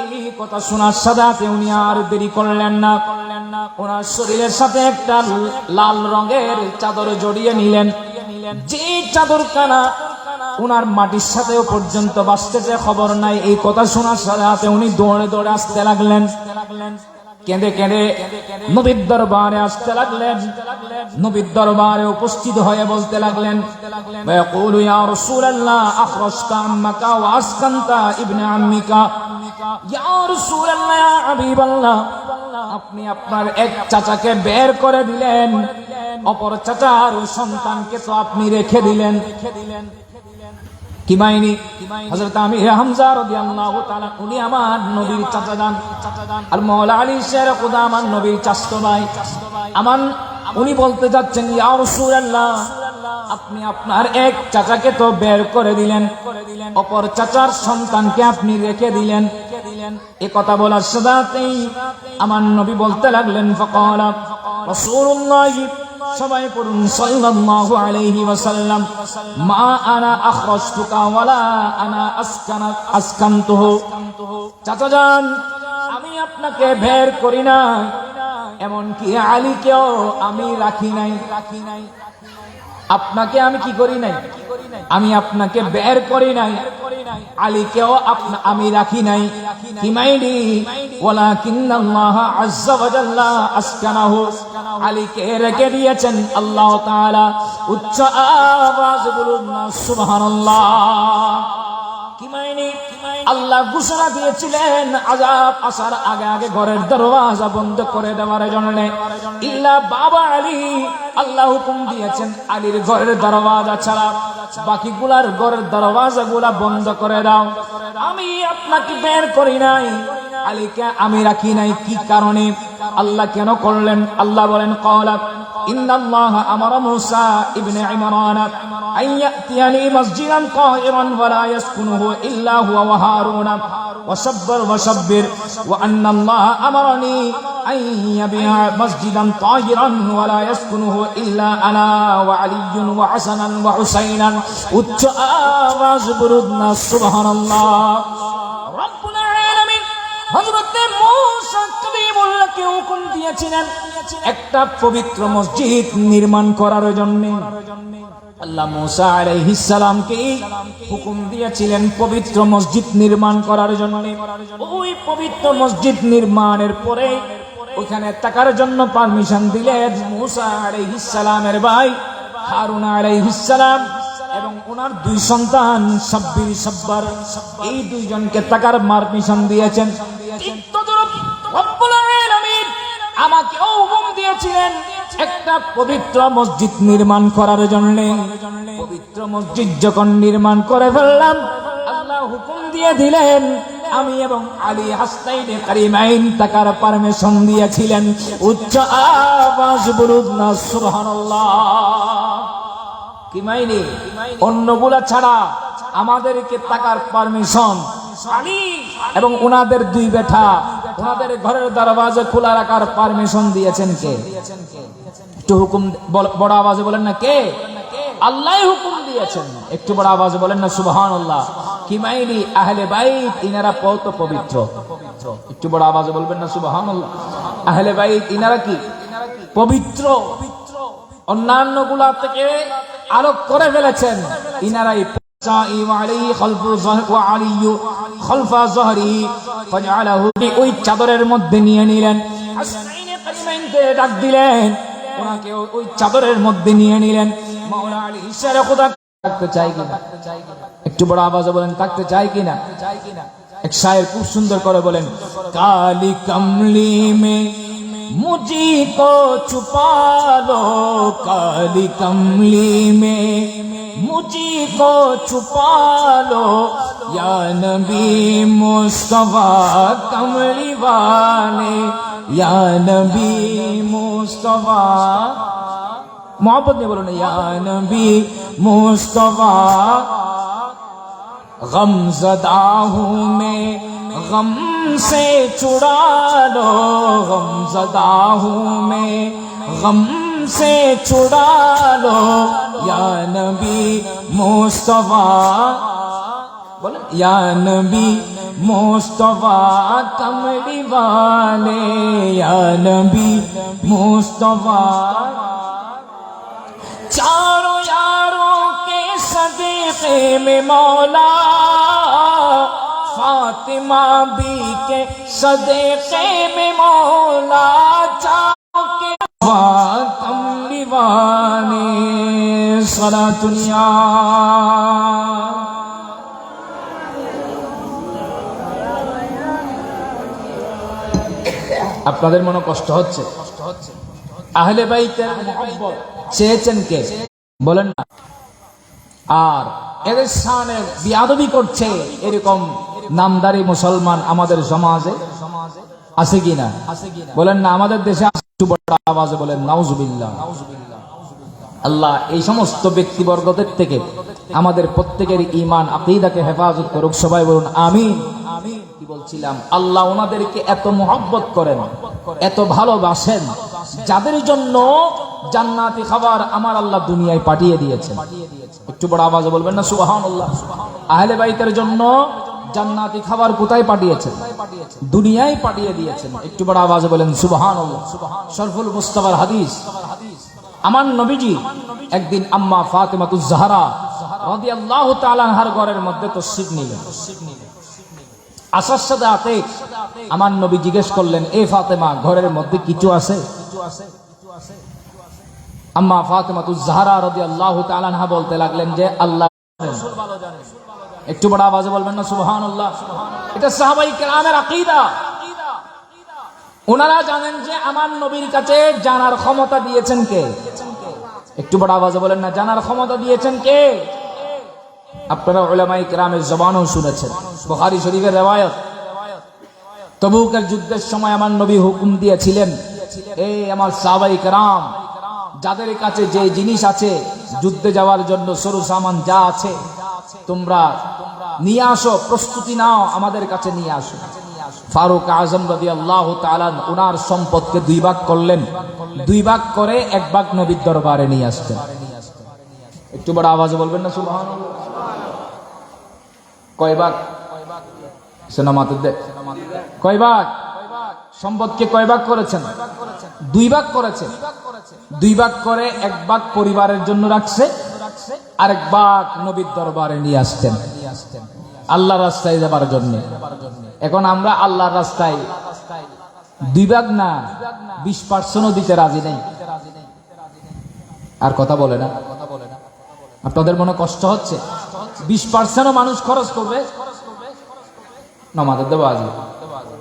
এই কথা শোনার সাথে উনি আর দেরি করলেন না, ওনার শরীরের সাথে একটা লাল রঙের চাদর জড়িয়ে নিলেন। যে চাদর কানা ওনার মাটির সাথেও পর্যন্ত বাঁচতেছে খবর নাই। এই কথা শোনার সাথে উনি দৌড়ে দৌড়ে আসতে লাগলেন, কেঁদে কেঁদে নবীর দরবারে আসতে লাগলেন। নবীর দরবারে উপস্থিত হয়ে বলতে লাগলেন, ইয়াকুলু ইয়া রাসূলুল্লাহ আখরাজতা আম্মাকা ওয়া আসকানতা ইবনে আম্মিকা। ইয়া রাসূলুল্লাহ, ইয়া হাবিবাল্লাহ, আপনি আপনার এক চাচাকে বের করে দিলেন, অপর চাচার সন্তানকে তো আপনি রেখে দিলেন। কি মাইনি? হযরত আমির হামজা রাদিয়াল্লাহু তাআলা উনি আমার নবীর চাচা যান, আর মাওলা আলী শের খুদা আমার নবীর চাচতো ভাই। উনি বলতে যাচ্ছেন, ইয়া রাসূলুল্লাহ, আপনি আপনার এক চাচাকে তো বের করে দিলেন, অপর চাচার সন্তানকে আপনি রেখে দিলেন। এই কথা বলার সাথেই আমার নবী বলতে লাগলেন, ফাকালা রাসূলুল্লাহ, সবাই পড়ুন সাল্লাল্লাহু আলাইহি ওয়াসাল্লাম, মা আনা আখরাজতুকা ওয়ালা আনা আসকানতুহু। চাচা যান, আমি আপনাকে বের করি না, এমনকি আলীকেও আমি রাখি নাই। আপনাকে আমি কি করি নাই? আমি আপনাকে বের করি নাই, আলীকেও আমি রাখি নাই। কি মাইনি? ওয়ালাকিন্নাল্লাহ আযজা ওয়া জাল্লা আসকানাহু, আলীকে রেখে দিয়েছেন আল্লাহ তাআলা। উচ্চ আওয়াজ বলুন না সুবহানাল্লাহ। কি মাইনি? আল্লাহ ঘোষণা দিয়েছিলেন আযাব আসার আগে আগে ঘরের দরওয়াজা বন্ধ করে দেওয়ার জন্য, ইল্লা বাবা আলী, আল্লাহ হুকুম দিয়েছেন আলীর ঘরের দরওয়াজা ছাড়া বাকিগুলার ঘরের দরওয়াজাগুলা বন্ধ করে দাও। আমি আপনাকে বের করি নাই, আলীকে আমি রাখি নাই। কি কারণে? আল্লাহ কেন করলেন? আল্লাহ বলেন, ক্বালা ইন্নাল্লাহা আমারা মূসা ইবনে ইমরান আন ইয়াতিয়ানি মসজিদান কায়িরান ওয়া লা ইয়াসকুনুহু ইল্লা হুয়া ওয়া হারুন ওয়াসাব্বির ওয়া আন্নাল্লাহা আমারানি আন ইয়াবিয়া মসজিদান তাহিরান ওয়া লা ইয়াসকুনুহু ইল্লা আনা ওয়া আলিয়্যুন ওয়া হাসানান ওয়া হুসাইনান। উচ্চ আওয়াজ বলুন না সুবহানাল্লাহ। রব্বুল আলামিন হযরত মূসা কালিমুল্লাহকে হুকুম দিয়েছিলেন একটা পবিত্র মসজিদ নির্মাণ করার জন্য। আল্লাহ মূসা আলাইহিস সালামকে হুকুম দিয়েছিলেন পবিত্র মসজিদ নির্মাণ করার জন্য। ওই পবিত্র মসজিদ নির্মাণের পরে ওখানে থাকার জন্য পারমিশন দিলেন মুসা আলাইহিস সালামের ভাই হারুন আলাইহিস সালাম এবং ওনার দুই সন্তান সাব্বির সাব্বার, এই দুইজনকে থাকার পারমিশন দিয়েছেন। ঠিক তদ্রূপ রব্বুল আলামিন আমাকেও হুকুম দিয়েছিলেন একটা পবিত্র মসজিদ নির্মাণ করার জন্য। পবিত্র মসজিদ যখন নির্মাণ করে ফেললাম, আল্লাহ হুকুম দিয়ে দিলেন আমি এবং আলী হাসনাইনে কারিমাইন তাকার পারমিশন দিয়েছিলেন। উচ্চ আওয়াজ বলুন না সুবহানাল্লাহ। কি মাইনে? অন্যগুলা ছাড়া আমাদেরকে তাকার পারমিশন আলী এবং ওনাদের দুই বেটা ওনাদের ঘরের দরওয়াজা খোলা রাখার পারমিশন দিয়েছেন কে? একটু হুকুম বড় আওয়াজে বলেন না কে? আল্লাহ হুকুম দিয়েছেন। একটু বড় আওয়াজে বলেন না সুবহানাল্লাহ। কি মাইনি? আহলে বাইত ইনারা কত পবিত্র। একটু বড় আওয়াজে বলবেন না সুবহানাল্লাহ। আহলে বাইত ইনারা কি পবিত্র, অন্যান্য গুলা থেকে আলোক করে ফেলেছেন। ইনারাই ওই চাদরের মধ্যে নিয়ে নিলেন, ডাক দিলেন ওনাকে, ওই চাদরের মধ্যে নিয়ে নিলেন। মাওলা আলী ইশারা খোদা থাকতে চাই কিনা? একটু বড় আওয়াজে বলেন থাকতে চাই কিনা? এক শায়ের খুব সুন্দর করে বলেন, কালি কমলি মে मुझी को छुपा लो, काली कमली में मुझी को छुपा लो, या नबी मुस्तफा कमली वाले, या नबी मुस्तफा। मोहब्बत में बोलो ना, या नबी मुस्तफा। गमज़दा हूँ मैं गम से छुड़ा लो, गमज़दा हूँ मैं गम से छुड़ा लो, या नबी मुस्तफा। बोले या नबी मुस्तफा कमली वाले, या नबी मुस्तफा। चारों यारों के सदीक़े में मौला, फातिमा भी के सदीक़े में मौला, चारों के कमली वाले सलातुनिया। আপনাদের মনে কষ্ট হচ্ছে? আহলে বাইতের মুহাব্বত চেয়েছেন কে? বলেন না। আর এদের সামনে বিয়াদবি করছে এরকম নামদারি মুসলমান আমাদের সমাজে আছে কিনা? বলেন না। আমাদের দেশে আওয়াজে বলেন নাউজুবিল্লাহ। আল্লাহ এই সমস্ত ব্যক্তিবর্গদের থেকে আমাদের প্রত্যেকের ঈমান আকীদাকে হেফাজত করুক। সবাই বলুন আমিন। কি বলছিলাম? আল্লাহ ওনাদেরকে এত মুহাব্বত করেন, এত ভালোবাসেন, যাদের জন্য জান্নাতি খাবার আমার আল্লাহ দুনিয়ায় পাঠিয়ে দিয়েছেন। একটু বড় আওয়াজে বলবেন না সুবহানাল্লাহ। আহলে বাইতের জন্য জান্নাতি খাবার কোথায় পাঠিয়েছেন? দুনিয়ায় পাঠিয়ে দিয়েছেন। একটু বড় আওয়াজে বলেন সুবহানাল্লাহ। শরফুল মুস্তাফার হাদিস, আমার নবীজি একদিন আম্মা ফাতিমাতুজ জাহরা রাদিয়াল্লাহু তাআলা আনহার ঘরের মধ্যে তাশরীফ নিলেন। আসার সাথে আতে আমার নবী জিজ্ঞেস করলেন, এ ফাতেমা, ঘরের মধ্যে কিছু আছে? আম্মা ফাতিমাতুজ জাহরা রাদিয়াল্লাহু তাআলা আনহা বলতে লাগলেন যে আল্লাহ ভালো জানেন। একটু বড় আওয়াজে বলবেন না সুবহানাল্লাহ। এটা সাহাবায়ে কেরামের আকীদা। ওনারা জানেন যে আমার নবীর কাছে জানার ক্ষমতা দিয়েছেন কে? একটু বড় আওয়াজে বলেন না, জানার ক্ষমতা দিয়েছেন কে? আপনারা উলামায়ে কেরামের জবানও শুনেছেন। বুখারী শরীফের riwayat, তবুকের যুদ্ধের সময় আমার নবী হুকুম দিয়েছিলেন, এই আমার সাহাবায়ে কেরাম, যাদের কাছে যে জিনিস আছে যুদ্ধে যাওয়ার জন্য সরু সামান যা আছে তোমরা নিয়ে আসো, প্রস্তুতি নাও, আমাদের কাছে নিয়ে আসো। ফারুক আজম রাদিয়াল্লাহু তাআলা ওনার সম্পদকে দুই ভাগ করলেন, দুই ভাগ করে এক ভাগ নবীর দরবারে নিয়ে আসতেন। একটু বড় আওয়াজে বলবেন না সুবহানাল্লাহ। কয় ভাগ? কয় ভাগ? সম্পদকে কয় ভাগ করেছেন? দুই ভাগ করেছেন। দুই ভাগ করে এক ভাগ পরিবারের জন্য রাখছে, আরেক ভাগ নবীর দরবারে নিয়ে আসতেন আল্লাহর রাস্তায় যাবার জন্য। এখন আমরা আল্লাহর রাস্তায় 2 ভাগ না 20% দিতে রাজি নেই। আর কথা বলে না, আপনাদের মনে কষ্ট হচ্ছে? 20% মানুষ খরচ করবে নামাজের দেওয়া আজি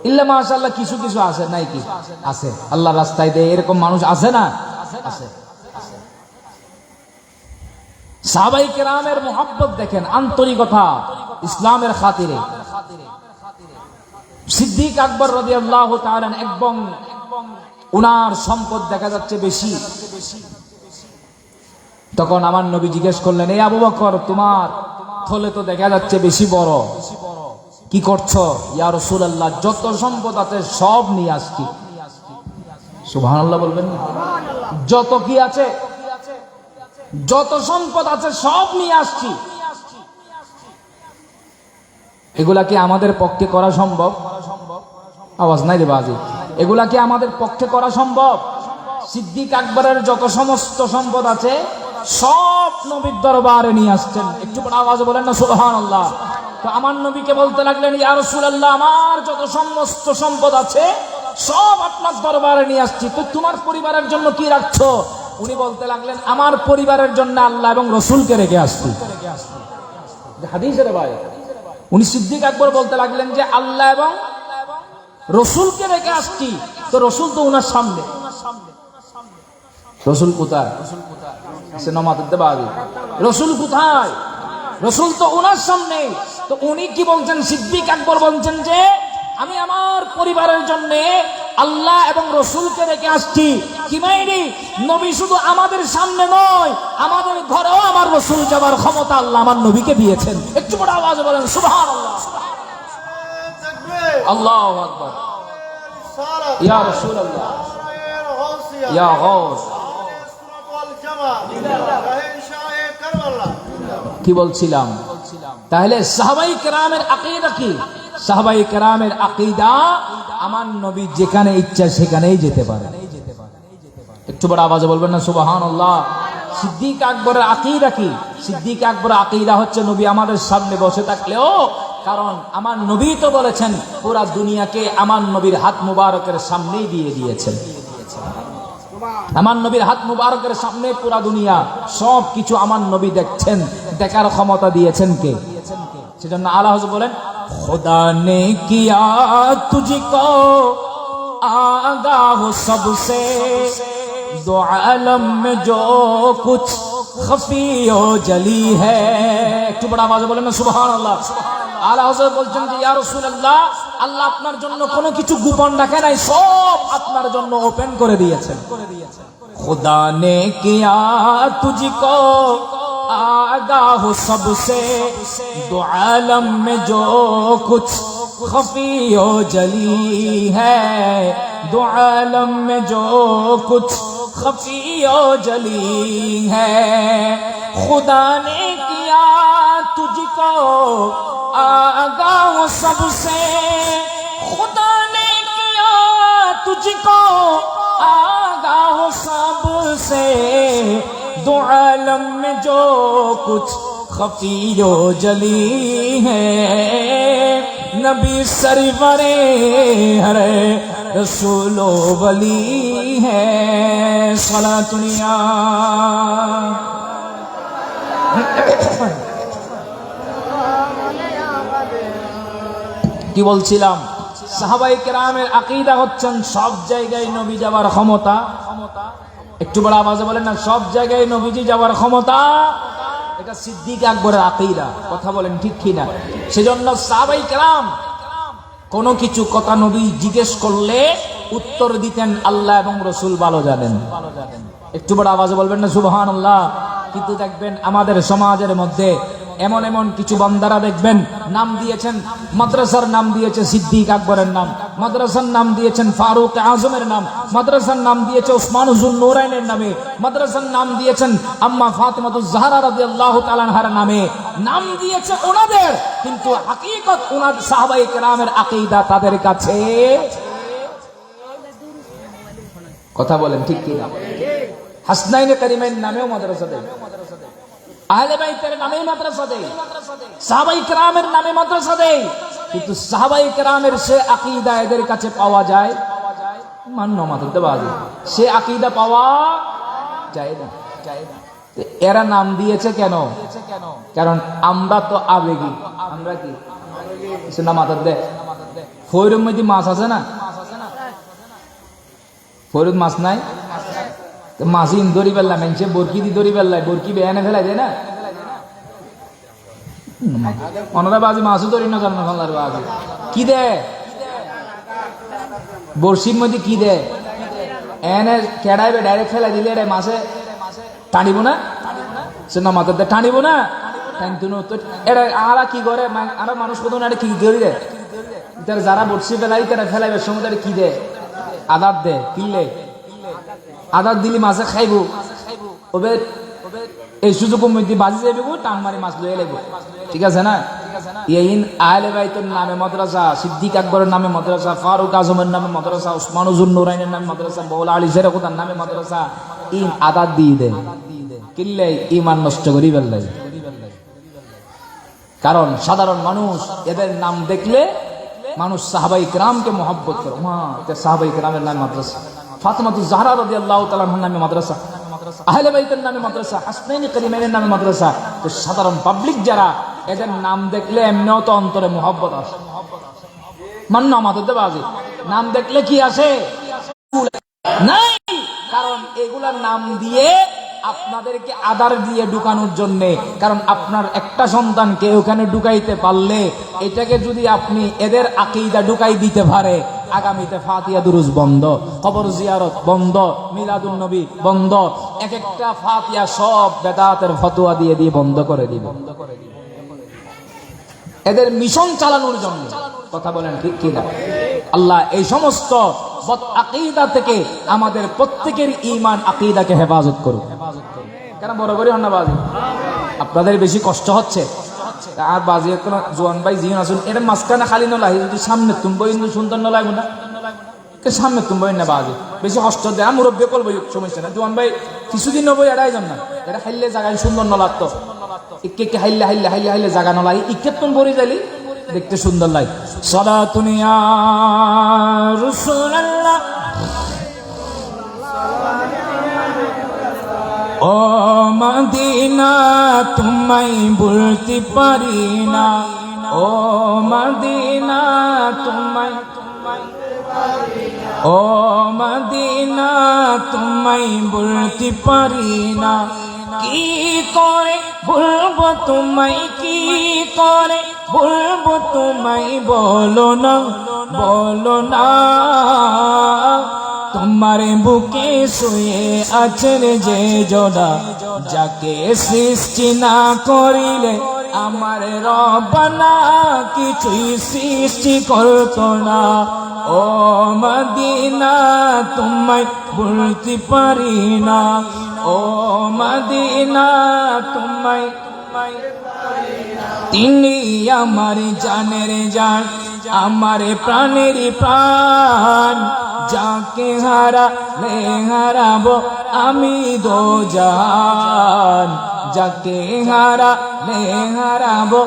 ইল্লা মাশাআল্লাহ। কিছু কিছু আছে, নাই কি আছে, আল্লাহ রাস্তায় দেয় এরকম মানুষ আছে না? আছে। সাহাবায়ে কেরামের মুহাব্বত দেখেন, আন্তরিকতা ইসলামের খাতিরে। সিদ্দিক আকবর রাদিয়াল্লাহু তাআলা এবং উনার সম্পদ দেখা যাচ্ছে বেশি। তখন আমার নবী জিজ্ঞেস করলেন, এই আবু বকর, তোমার থলে তো দেখা যাচ্ছে বেশি বড়, কি করছো? ইয়া রাসূলুল্লাহ, যত সম্পদ আছে সব নিয়ে আসছি। সুবহানাল্লাহ বলবেন না? যত কি আছে, যত সম্পদ আছে সব নিয়ে আসছি। এগুলা কি আমাদের পক্ষে করা সম্ভব? আওয়াজ নাই রে বাজি। এগুলা কি আমাদের পক্ষে করা সম্ভব? সিদ্দিক আকবরের যত সমস্ত সম্পদ আছে সব নবীর দরবারে নিয়ে আসছেন। একটু বড় আওয়াজ বলেন না সুবহানাল্লাহ। তো আমার নবীকে বলতে লাগলেন, ইয়া রাসূলুল্লাহ, আমার যত সমস্ত সম্পদ আছে সব আপনার দরবারে নিয়ে আসছি, তো তোমার পরিবারের জন্য কি রাখছো? উনি বলতে লাগলেন, আমার পরিবারের জন্য আল্লাহ এবং রসুলকে রেখে আসছি। হাদিসের ভাই, উনি সিদ্দিক আকবর বলতে লাগলেন যে আল্লাহ এবং রসুলকে রেখে আসছি। তো রসুল তো উনার সামনে, রসুল কোথায়? রসুল কোথায়? রসুল তো উনার সামনে। তো উনি কি বলছেন? সিদ্দিক আকবর বলছেন যে আমি আমার পরিবারের জন্য আল্লাহ এবং রসুলকে রেখে আসছি। কি মাইরি, নবী শুধু আমাদের সামনে নয়, আমাদের ঘরেও আমার রসুল যাবার ক্ষমতা আল্লাহ আমার নবীকে দিয়েছেন। একটু বড় আওয়াজ বলেন সুবহানাল্লাহ। আল্লাহু আকবার। ইয়া রাসূলুল্লাহ, ইয়া গাউস। কি বলছিলাম? তাহলে সাহাবায়ে কেরামের আকীদা কি? সাহাবায়ে কেরামের আকীদা, আমার নবী যেখানে ইচ্ছা সেখানেই যেতে পারে। একটু বড় আওয়াজে বলবেন না সুবহানাল্লাহ। সিদ্দিক আকবরের আকীদা কি? সিদ্দিক আকবরের আকীদা হচ্ছে নবী আমাদের সামনে বসে থাকলেও, কারণ আমার নবী তো বলেছেন পুরা দুনিয়াকে আমার নবীর হাত মুবারকের সামনেই দিয়ে দিয়েছেন। আমার নবীর হাত মুবারকের সামনে পুরা দুনিয়া সব কিছু আমার নবী দেখছেন, দেখার ক্ষমতা দিয়েছেন কে? সেজন্য আল্লাহ বলেন, खुदा ने किया तुझको आगाह सबसे, दो आलम में जो कुछ खफी और जली है। একটু বড় আওয়াজে বলেন না সুবহানাল্লাহ। আল্লাহ হযরত বলছেন যে ইয়া রাসূলুল্লাহ, আল্লাহ আপনার জন্য কোনো কিছু গোপন রাখে নাই, সব আপনার জন্য ওপেন করে দিয়েছেন। खुदा ने किया तुझको आगाह सबसे, दो आलम में जो कुछ खफी और जली है, दो आलम में जो कुछ खफी और जली है। खुदा ने किया तुझको आगाह सबसे, खुदा ने किया तुझको आगाह सबसे, दो आलम में जो कुछ खफी और जली है, नबी सरवरे हरे रसूलो वली है। सलातुनिया কি বলছিলাম? সাহাবায়ে কেরামের আকীদা হচ্ছেন সব জায়গায় নবী যাওয়ার ক্ষমতা। একটু বড় আওয়াজে বলেন না, সব জায়গায় নবীজি যাওয়ার ক্ষমতা। এটা সিদ্দিক আকবরের আকীদা। কথা বলেন ঠিক কি না? সেজন্য সাহাবায়ে কেরাম কোনো কিছু কথা নবী জিজ্ঞেস করলে উত্তর দিতেন আল্লাহ এবং রসুল ভালো জানেন। একটু বড় আওয়াজে বলবেন না সুবহানাল্লাহ। কিন্তু দেখবেন আমাদের সমাজের মধ্যে এমন এমন কিছু বান্দারা দেখবেন নাম দিয়েছেন, মাদ্রাসার নাম দিয়েছে সিদ্দিক আকবরের নাম, মাদ্রাসার নাম দিয়েছেন ফারুক আজমের নাম, মাদ্রাসার নাম দিয়েছে উসমান জুন নূরাইনের নামে, মাদ্রাসার নাম দিয়েছেন আম্মা ফাতিমাতুজ জাহরা রাদিয়াল্লাহু তাআলা আনহার নামে, নাম দিয়েছে ওনাদের, কিন্তু হাকিকত ওনার সাহাবায়ে কেরামের আকীদা তাদের কাছে। কথা বলেন ঠিক কি না? হাসনাইনে কারিমাইন নামেও মাদ্রাসা দেয়, আহলে বাইতের নামে মাদ্রাসা দেয়, সাহাবায়ে কেরামের নামে মাদ্রাসা দেয়, কিন্তু সাহাবায়ে কেরামের সে আকীদা এদের কাছে পাওয়া যায় মান্য মাথাতে বাজে, সে আকীদা পাওয়া যায় না। তো এরা নাম দিয়েছে কেন? কারণ আমরা তো আবেগী। আমরা কি না মাথার দে ফৈরের মধ্যে মাছ আছে না, ফৈরত মাছ নাই, মাছ ইন ধরি পেলাম, সে বরকি দি ধরি পেলাই, বরকি বেয়ানে ফেলাই দেয় না, অনারা বাজি মাছও ধরি না, জানো ফেলার বাজি কি দে, বড়শির মধ্যে কি দে, এনে কেডাইবে ডাইরেক্ট ফেলাই দিলে এটা মাছে টানিব না, সে না মাথাতে টানিব না, এটা আরা কি করে, আরো মানুষ কত না কি করি দেয়, যারা বড়শি ফেলাই তারা ফেলাইবে সমুদ্রে কি দেয়, আদার দে, কিনলে আদার দিলি মাছে খাইব, ওবে এই সুযোগ মধ্যে বাজি যাইব, টান মারি মাছ লয়ে লাগবে, ঠিক আছে না? ইন আহলে বাইতের নামে মাদ্রাসা, সিদ্দিক আকবরের নামে মাদ্রাসা, ফারুক আজমের নামে মাদ্রাসা, উসমানুজুন নুরাইনের নামে মাদ্রাসা, মৌলা আলী শেরকুতার নামে মাদ্রাসা, ইন আদার দিয়ে দেয়, কিনলে ইমান নষ্ট করি ফেললে। কারণ সাধারণ মানুষ এদের নাম দেখলে মানুষ সাহাবাই কিরামকে মহব্বত করে, সাহাবাই কিরামের নামে মাদ্রাসা, ফাতেমাতুজ জাহরা রাদিয়াল্লাহু তাআলা আনহার নামে মাদ্রাসা, আহলে বাইতের নামে মাদ্রাসা, হাসনাইন কারিমাইনের নামে মাদ্রাসা। তো সাধারণ পাবলিক যারা, এদের নাম দেখলে এমনিও তো অন্তরে মহব্বত আসে, মান্য মাথাতে বাজে, নাম দেখলে কি আসে নাই, কারণ এগুলার নাম দিয়ে আপনাদেরকে আদার দিয়ে ঢুকানোর জন্য। কারণ আপনার একটা সন্তানকে ওখানে ঢুকাইতে পারলে, এটাকে যদি আপনি এদের আকীদা ঢুকাই দিতে পারে, আগামীতে ফাতিহা দুরুজ বন্ধ, কবর জিয়ারত বন্ধ, মিলাদুন নবী বন্ধ, এক একটা ফাতিহা সব বেদাতের ফতোয়া দিয়ে দিয়ে বন্ধ করে দিব, এদের মিশন চালানোর জন্য। কথা বলেন ঠিক কি না? আল্লাহ এই সমস্ত বদ আকীদা থেকে আমাদের প্রত্যেকের ঈমান আকীদাকে হেফাজত করুন। কেন বরাবরই হন না বাজি? আপনাদের বেশি কষ্ট হচ্ছে আর বাজি একটা জোয়ান ভাই জিন আসুন, এটা মাঝখানে খালি নলাই, যদি সামনে তুমি কিন্তু সুন্দর নলাইব না, সামনে তুমি না বাজি বেশি কষ্ট দেয়, মুরব্বী করবো সমস্যা না, জোয়ান ভাই কিছুদিন নবই এটাই জন না, এটা খাইলে জায়গায় সুন্দর নলাত, ইকে হাইলে হাইলে হাইলে হাইলে জায়গা নলাই, ইকে তুমি বড়ি যাইলি দেখতে সুন্দর লাগে। সালাতুন ইয়া রাসূলুল্লাহ, ও মদিনা তোমায় ভুলতে পারি না, ও মদিনা তোমায়, ও মদিনা তোমায় ভুলতে পারি না, কি করে বলবো তোমায়, কি করে বলবো তোমায়, বলো না বলো না, তোমার বুকে শুয়ে আছেন যে জোড়া, যাকে সৃষ্টি না করিলে আমার রব্বানা কিছুই সৃষ্টি করতো না, ও মদিনা তোমায় ভুলতে পারি না, ও মদিনা তোমায়, তিনি আমার জানের জান, আমার প্রাণের প্রাণ, যাকে হারালে হারাবো আমি দোজান, যাকে হারালে হারাবো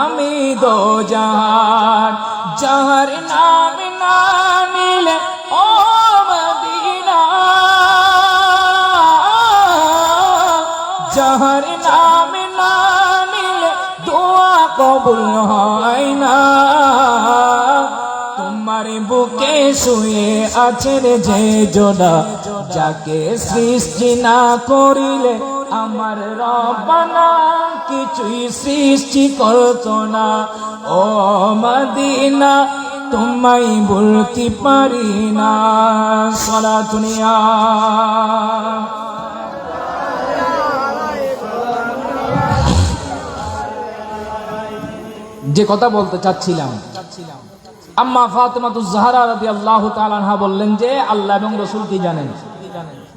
আমি দোজান, যাহার নাম না নিলে ও মদিনা, যাহার নাম না নিলে দোয়া কবুল হয় না, তোমার বুকে শুয়ে আছেন যে জোড়া, যাকে সৃষ্টি না করিলে আমার রব্বানা কিছুই সৃষ্টি করতো না, ও মদিনা তোমায় ভুলতে পারি না। সালাতুন ইয়া যে কথা বলতে চাচ্ছিলাম, আম্মা ফাতেমাতুজ জাহরা রাদিয়াল্লাহু তাআলা আনহা বললেন যে আল্লাহ এবং রাসূল কি জানেন?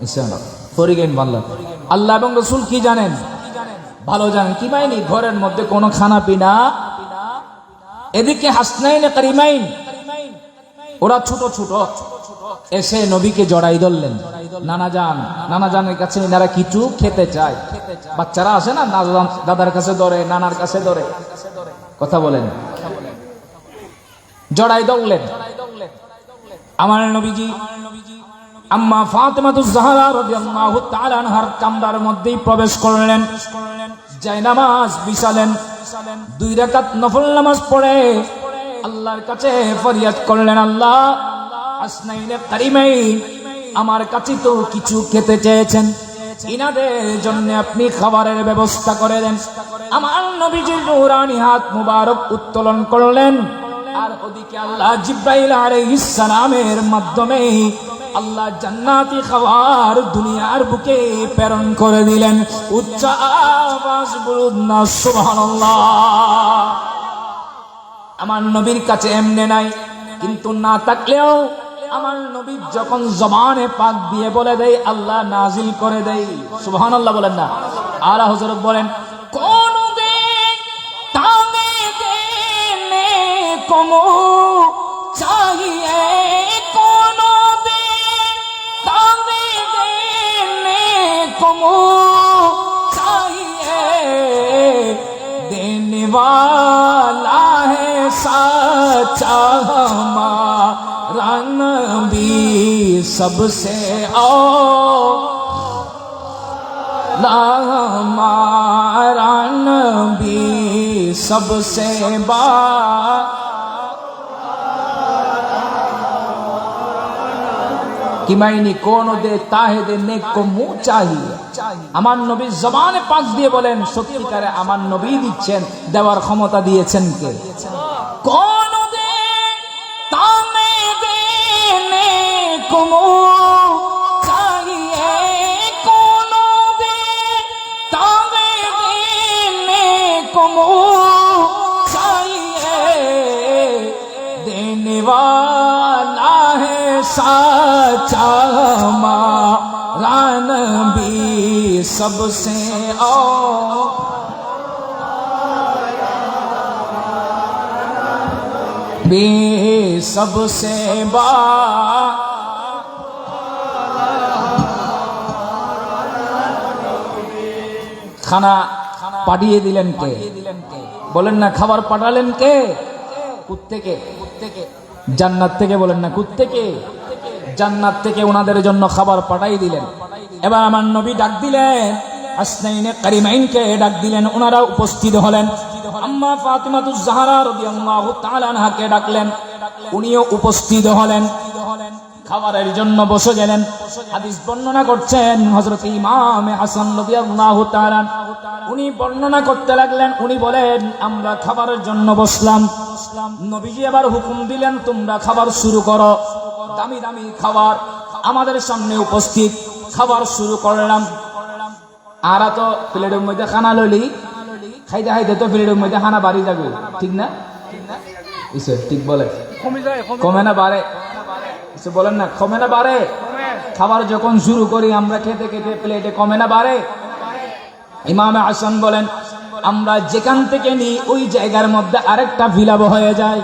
ইনশাআল্লাহ ফরিগেন বললেন আল্লাহ এবং রাসূল কি জানেন? ভালো জানেন। কি মাইনি? ঘরের মধ্যে কোনো খানা পিনা, এদিকে হাসনাইন কারিমাইন ওরা ছোট ছোট এসে নবীকে জড়াই ধরলেন, নানা জানের কাছে এনারা কিছু খেতে চায়। বাচ্চারা আসে না, দাদার কাছে ধরে, নানার কাছে ধরে, কথা বলেন, জড়াই ধরলেন। আমার নবীজি আম্মা ফাতেমাতুজ জাহরা রাদিয়াল্লাহু তাআলা আনহার কামরার মধ্যেই প্রবেশ করলেন, জায়নামাজ বিছালেন, 2 রাকাত নফল নামাজ পড়ে আল্লাহর কাছে ফরিয়াদ করলেন, আল্লাহ আসনাইনে কারিমাইন আমার কাছে তো কিছু খেতে চেয়েছেন, ইনাদের জন্য আপনি খাবারের ব্যবস্থা করে দেন। আমার নবীজির নূরানি হাত মুবারক উত্তোলন করলেন, আর ওদিকে আল্লাহ জিব্রাইল আলাইহিস সালামের মাধ্যমে আল্লাহ জান্নাতি খাবার দুনিয়ার বুকে প্রেরণ করে দিলেন। উচ্চ আওয়াজ বলুন না সুবহানাল্লাহ। আমার নবীর কাছে এমনে নাই, কিন্তু না থাকলেও আমার নবী যখন জবানে পাক দিয়ে বলে দেয় আল্লাহ নাজিল করে দেয়। সুবহানাল্লাহ বলেন না। আলা হযরত বলেন, কোন দিন তামে দেনে কমো চাহিয়ে, কোন দিন তামে দেনে কমো চাহিয়ে, দেনে वाला है सच्चा हमारा नबी सबसे औला, हमारा नबी सबसे कि मायनी कोनो दे ताहे दे नेक को मुंह चाहिए। আমার নবী জবানে পাক দিয়ে বলেন, সত্যিকারে আমার নবী দিচ্ছেন, দেওয়ার ক্ষমতা দিয়েছেন কে? কোন দে তামে দেনে কমো চাহিয়ে, কোন দে তামে দেনে কমো চাহিয়ে, দেনে वाला है सच्चा हमारा नबी सबसे बे सबसे খানা পাঠিয়ে দিলেন কে? বলেন না, খাবার পাঠালেন কে? কুত্তেকে? জান্নাত থেকে? বলেন না, কুত্তেকে? জান্নাত থেকে ওনাদের জন্য খাবার পাঠাই দিলেন। এবার আমার নবী ডাক দিলেন, আসনাইনে কারিমাইনকে ডাক দিলেন, ওনারা উপস্থিত হলেন। আম্মা ফাতিমাতুজ জাহরা রাদিয়াল্লাহু তাআলা আনহাকে ডাকলেন, উনিও উপস্থিত হলেন, খাবারের জন্য বসে গেলেন। হাদিস বর্ণনা করছেন হযরত ইমাম হাসান রাদিয়াল্লাহু তাআলা, উনি বর্ণনা করতে লাগলেন, উনি বলেন আমরা খাবারের জন্য বসলাম, নবীজি আবার হুকুম দিলেন তোমরা খাবার শুরু করো। দামি দামি খাবার আমাদের সামনে উপস্থিত, খাবার শুরু করলাম। আর তো প্লেটের মধ্যে খানা লইলি খাইতে খাইতে তো প্লেটের মধ্যে খানা বাড়ি যাবে, ঠিক না? ঠিক বলে, কমে না বাড়ে? বলেন না, কমে না বাড়ে? খাবার যখন শুরু করি আমরা খেতে খেতে প্লেটে কমে না বাড়ে? ইমামে হাসান বলেন আমরা যেখান থেকে নিই ওই জায়গার মধ্যে আরেকটা ফিলাপ হয়ে যায়।